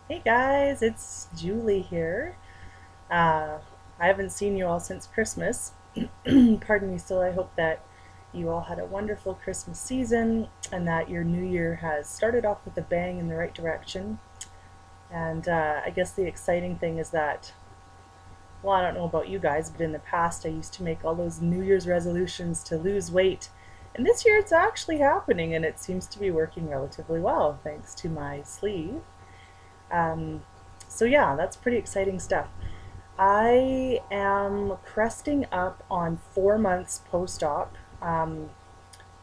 Hey guys, it's Julie here. Uh, I haven't seen you all since Christmas. Pardon me, so I hope that you all had a wonderful Christmas season and that your new year has started off with a bang in the right direction. And I guess the exciting thing is that, well, I don't know about you guys, but in the past I used to make all those New Year's resolutions to lose weight. And this year it's actually happening and it seems to be working relatively well thanks to my sleeve. Um, so yeah, that's pretty exciting stuff. I am cresting up on 4 months post-op.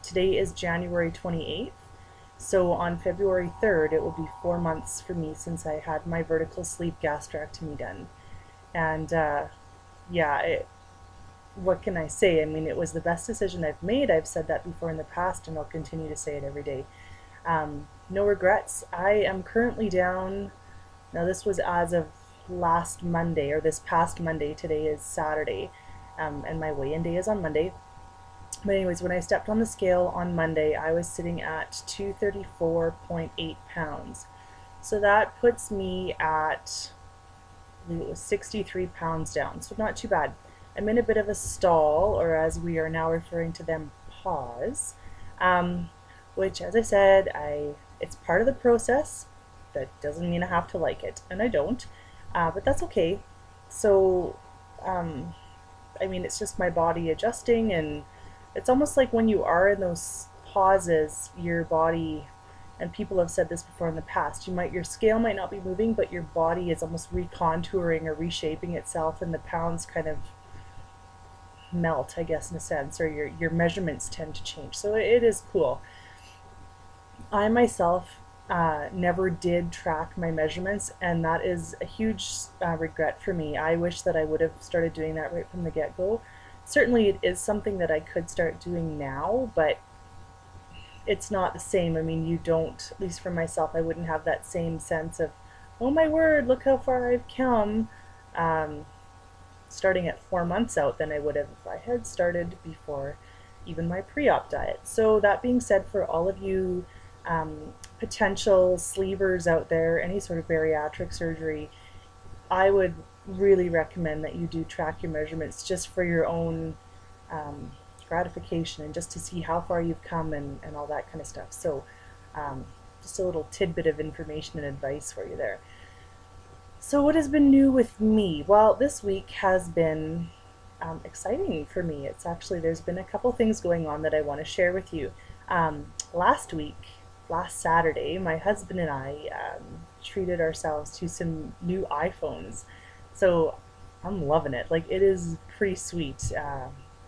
Today is January 28th. So on February 3rd, it will be 4 months for me since I had my vertical sleeve gastrectomy done. And yeah, what can I say? I mean, it was the best decision I've made. I've said that before in the past, and I'll continue to say it every day. No regrets. I am currently down. Now, this was as of last Monday, or this past Monday. Today is Saturday, and my weigh in day is on Monday. But, anyways, when I stepped on the scale on Monday, I was sitting at 234.8 pounds. So that puts me at, I believe it was 63 pounds down. So, not too bad. I'm in a bit of a stall, or as we are now referring to them, pause. Um, which, as I said, it's part of the process. That doesn't mean I have to like it, and I don't, but that's okay. So, um, I mean, it's just my body adjusting, and it's almost like when you are in those pauses, your body, and people have said this before in the past, your scale might not be moving, but your body is almost recontouring or reshaping itself, and the pounds kind of melt, I guess, in a sense, or your measurements tend to change. So it is cool. I myself never did track my measurements, and that is a huge regret for me. I wish that I would have started doing that right from the get go. Certainly, it is something that I could start doing now, but it's not the same. I mean, you don't, at least for myself, I wouldn't have that same sense of, oh my word, look how far I've come. Um, Starting at 4 months out than I would have if I had started before even my pre-op diet. So that being said, for all of you potential sleevers out there, any sort of bariatric surgery, I would really recommend that you do track your measurements just for your own um, gratification and just to see how far you've come and all that kind of stuff. So um, just a little tidbit of information and advice for you there. So, what has been new with me? Well, this week has been exciting for me. There's been a couple things going on that I want to share with you. Last week, last Saturday, my husband and I treated ourselves to some new iPhones. So, I'm loving it. Like, it is pretty sweet.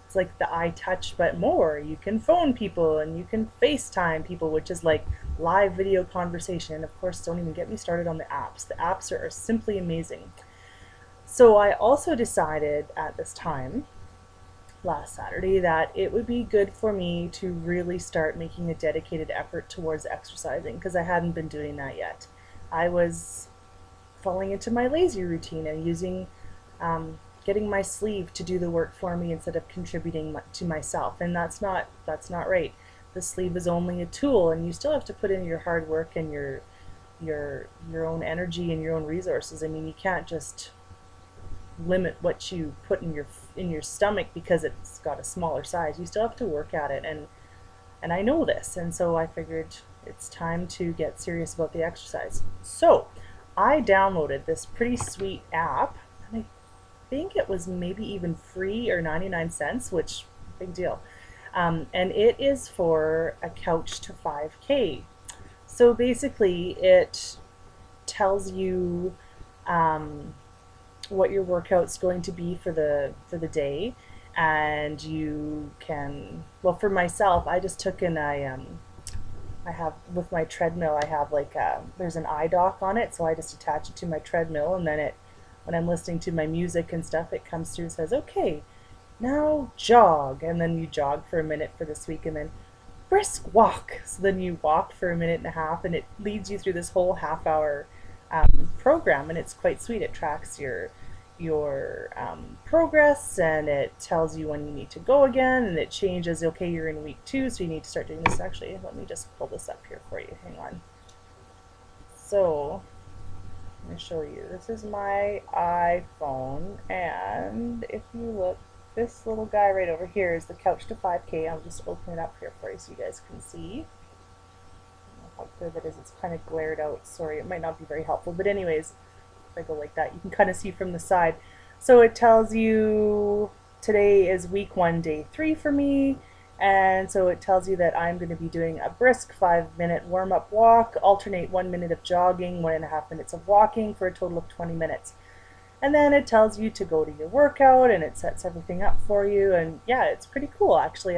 It's like the iTouch, but more. You can phone people and you can FaceTime people, which is like live video conversation. And of course, don't even get me started on the apps. The apps are simply amazing. So I also decided at this time last Saturday that it would be good for me to really start making a dedicated effort towards exercising because I hadn't been doing that yet. I was falling into my lazy routine and using getting my sleeve to do the work for me instead of contributing to myself, and that's not right. The sleeve is only a tool, and you still have to put in your hard work and your own energy and your own resources. I mean, you can't just limit what you put in your stomach because it's got a smaller size. You still have to work at it, and I know this, and so I figured it's time to get serious about the exercise. So I downloaded this pretty sweet app, and I think it was maybe even free or 99 cents, which big deal. And it is for a couch to 5K. So basically, it tells you um, what your workout's going to be for the day, and you can. Well, for myself, I just took in I have with my treadmill. I have like there's an eye dock on it, so I just attach it to my treadmill, and then when I'm listening to my music and stuff, it comes through and says, "Okay, now jog," and then you jog for a minute for this week, and then brisk walk. So then you walk for a minute and a half, and it leads you through this whole half hour program, and it's quite sweet. It tracks your progress, and it tells you when you need to go again, and it changes. Okay, you're in week 2, so you need to start doing this. Actually, let me just pull this up here for you. Hang on. So to show you. This is my iPhone, and if you look, this little guy right over here is the Couch to 5K. I'll just open it up here for you so you guys can see. I don't know how clear that is. It's kind of glared out. Sorry, it might not be very helpful. But anyways, if I go like that, you can kind of see from the side. So it tells you today is week 1, day 3 for me. And so it tells you that I'm going to be doing a brisk 5-minute warm-up walk, alternate 1 minute of jogging, 1.5 minutes of walking for a total of 20 minutes. And then it tells you to go to your workout, and it sets everything up for you. And yeah, it's pretty cool actually.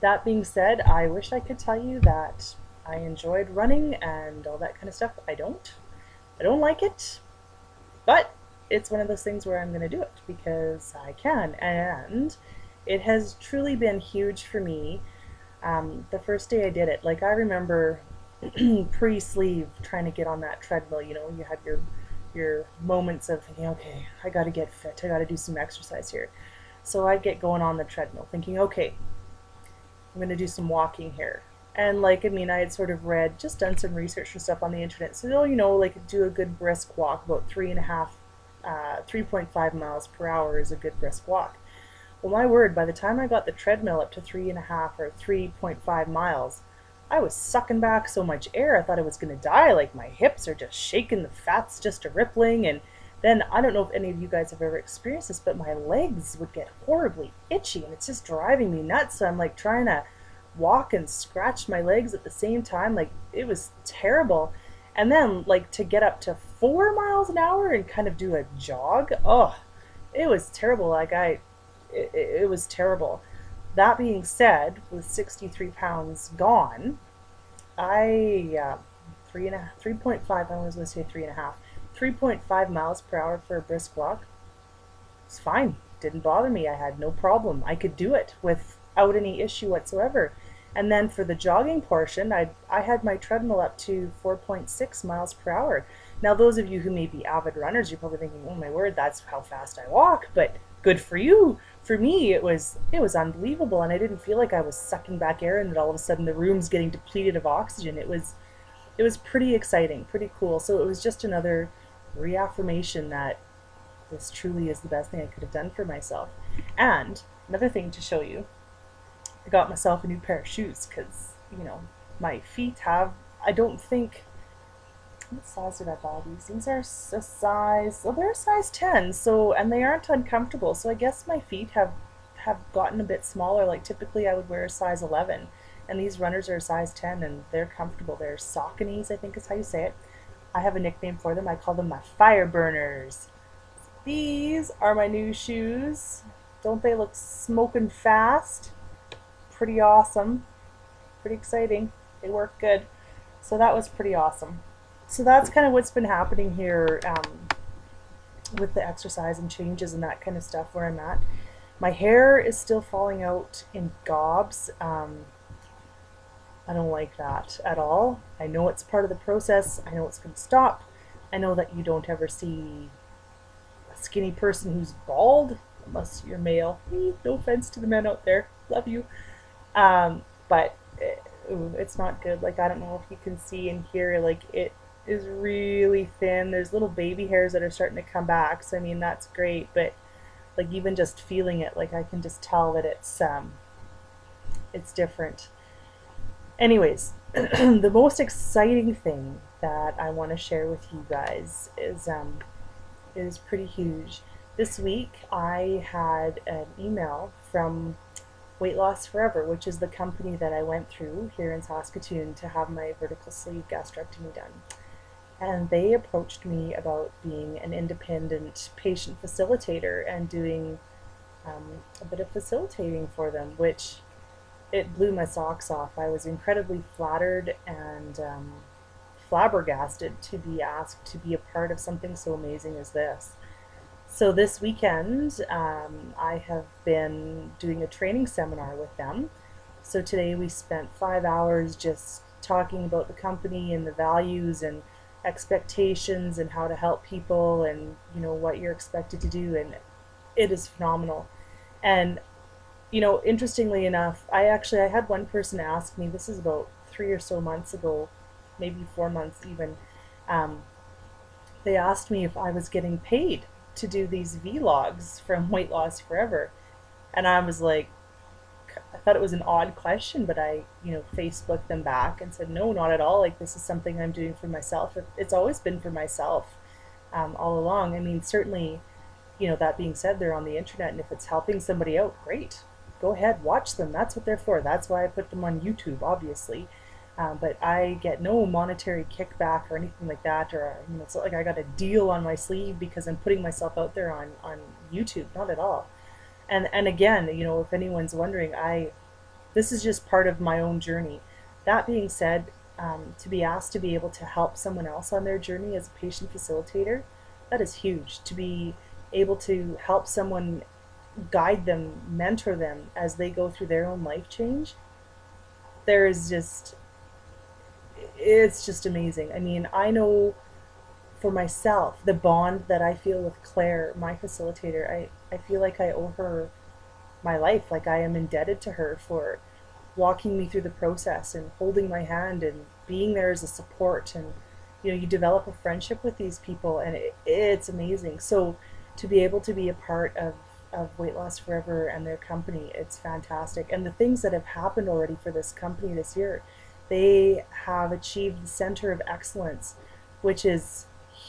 That being said, I wish I could tell you that I enjoyed running and all that kind of stuff. I don't like it, but it's one of those things where I'm going to do it because I can. And it has truly been huge for me. The first day I did it, like I remember pre-sleeve trying to get on that treadmill. You know, you have your moments of thinking, okay, I got to get fit, I got to do some exercise here. So I get going on the treadmill thinking, okay, I'm going to do some walking here. And like, I mean, I had sort of read, just done some research and stuff on the internet. So, you know, like do a good brisk walk, about 3.5 miles per hour is a good brisk walk. Well, my word, by the time I got the treadmill up to 3.5 or 3.5 miles, I was sucking back so much air I thought I was going to die. Like my hips are just shaking, the fat's just a rippling. And then I don't know if any of you guys have ever experienced this, but my legs would get horribly itchy and it's just driving me nuts. So I'm like trying to walk and scratch my legs at the same time. Like it was terrible. And then like to get up to 4 miles an hour and kind of do a jog, oh, it was terrible. Like it was terrible. That being said, with 63 pounds gone, 3.5, I was going to say 3.5, 3.5 miles per hour for a brisk walk. It's fine. Didn't bother me. I had no problem. I could do it without any issue whatsoever. And then for the jogging portion, I had my treadmill up to 4.6 miles per hour. Now, those of you who may be avid runners, you're probably thinking, oh my word, that's how fast I walk, but good for you. For me, it was unbelievable, and I didn't feel like I was sucking back air and that all of a sudden the room's getting depleted of oxygen. It was pretty exciting, pretty cool. So it was just another reaffirmation that this truly is the best thing I could have done for myself. And another thing to show you, I got myself a new pair of shoes because, you know, my feet have, I don't think, what size did I buy these? These are a size, well, they're a size 10, so, and they aren't uncomfortable, so I guess my feet have gotten a bit smaller. Like typically I would wear a size 11, and these runners are a size 10, and they're comfortable. They're Sauconys, I think is how you say it. I have a nickname for them. I call them my fire burners. These are my new shoes. Don't they look smoking fast? Pretty awesome. Pretty exciting. They work good. So that was pretty awesome. So that's kind of what's been happening here with the exercise and changes and that kind of stuff where I'm at. My hair is still falling out in gobs. I don't like that at all. I know it's part of the process. I know it's going to stop. I know that you don't ever see a skinny person who's bald, unless you're male. No offense to the men out there. Love you. But it's not good. Like, I don't know if you can see and hear, like, it is really thin. There's little baby hairs that are starting to come back. So, I mean, that's great. But, like, even just feeling it, like, I can just tell that it's different. Anyways, the most exciting thing that I want to share with you guys is pretty huge. This week, I had an email from Weight Loss Forever, which is the company that I went through here in Saskatoon to have my vertical sleeve gastrectomy done. And they approached me about being an independent patient facilitator and doing a bit of facilitating for them, which it blew my socks off. I was incredibly flattered and flabbergasted to be asked to be a part of something so amazing as this. So this weekend, I have been doing a training seminar with them. So today we spent 5 hours just talking about the company and the values and expectations and how to help people and, you know, what you're expected to do. And it is phenomenal. And, you know, interestingly enough, I had one person ask me, this is about 3 or so months ago, maybe 4 months even, Um, they asked me if I was getting paid to do these vlogs from Weight Loss Forever. And I was like, I thought it was an odd question, but I, Facebooked them back and said, no, not at all. Like, this is something I'm doing for myself. It's always been for myself, all along. I mean, certainly, that being said, they're on the internet, and if it's helping somebody out, great. Go ahead, watch them. That's what they're for. That's why I put them on YouTube, obviously. But I get no monetary kickback or anything like that, or it's not like I got a deal on my sleeve because I'm putting myself out there on YouTube. Not at all. And again, if anyone's wondering, I this is just part of my own journey. That being said, to be asked to be able to help someone else on their journey as a patient facilitator, that is huge. To be able to help someone, guide them, mentor them as they go through their own life change, there is just, it's just amazing. I mean, I know for myself, the bond that I feel with Claire, my facilitator, I feel like I owe her my life. Like, I am indebted to her for walking me through the process and holding my hand and being there as a support. And you develop a friendship with these people, and it's amazing. So to be able to be a part of Weight Loss Forever and their company, it's fantastic. And the things that have happened already for this company this year, they have achieved the center of excellence, which is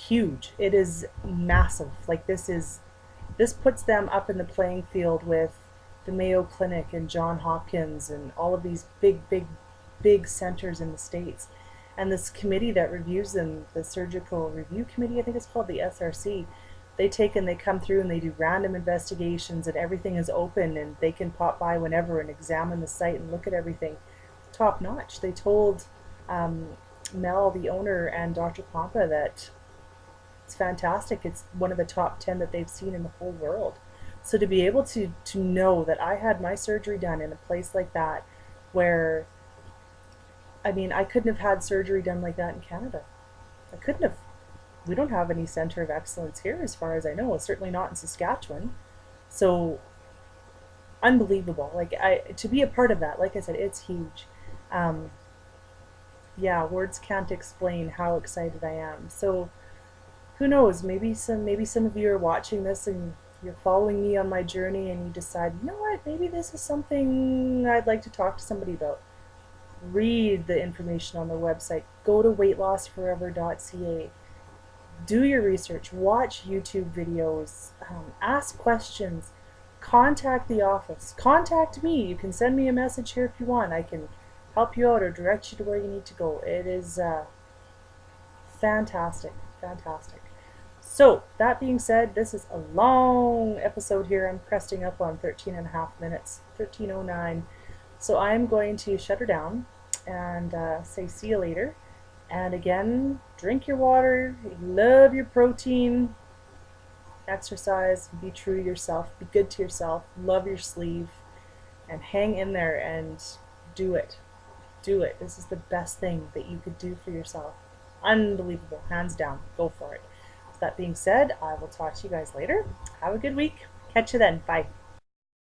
huge. It is massive. Like, this puts them up in the playing field with the Mayo Clinic and John Hopkins and all of these big centers in the States. And this committee that reviews them, the Surgical Review Committee, I think it's called, the SRC, they take and they come through and they do random investigations, and everything is open and they can pop by whenever and examine the site and look at everything. Top notch. They told Mel, the owner, and Dr. Pompa that it's fantastic. It's one of the top 10 that they've seen in the whole world. So to be able to know that I had my surgery done in a place like that, where, I mean, I couldn't have had surgery done like that in Canada. I couldn't have. We don't have any center of excellence here, as far as I know. Certainly not in Saskatchewan. So unbelievable. Like, to be a part of that, like I said, it's huge. Um, yeah, words can't explain how excited I am. So who knows? Maybe some of you are watching this and you're following me on my journey, and you decide, you know what? Maybe this is something I'd like to talk to somebody about. Read the information on the website. Go to weightlossforever.ca. Do your research. Watch YouTube videos. Ask questions. Contact the office. Contact me. You can send me a message here if you want. I can help you out or direct you to where you need to go. It is fantastic. Fantastic. So, that being said, this is a long episode here. I'm cresting up on 13 and a half minutes, 13:09. So I'm going to shut her down and say see you later. And again, drink your water, love your protein, exercise, be true to yourself, be good to yourself, love your sleeve, and hang in there and do it. Do it. This is the best thing that you could do for yourself. Unbelievable. Hands down. Go for it. With that being said, I will talk to you guys later. Have a good week. Catch you then. Bye.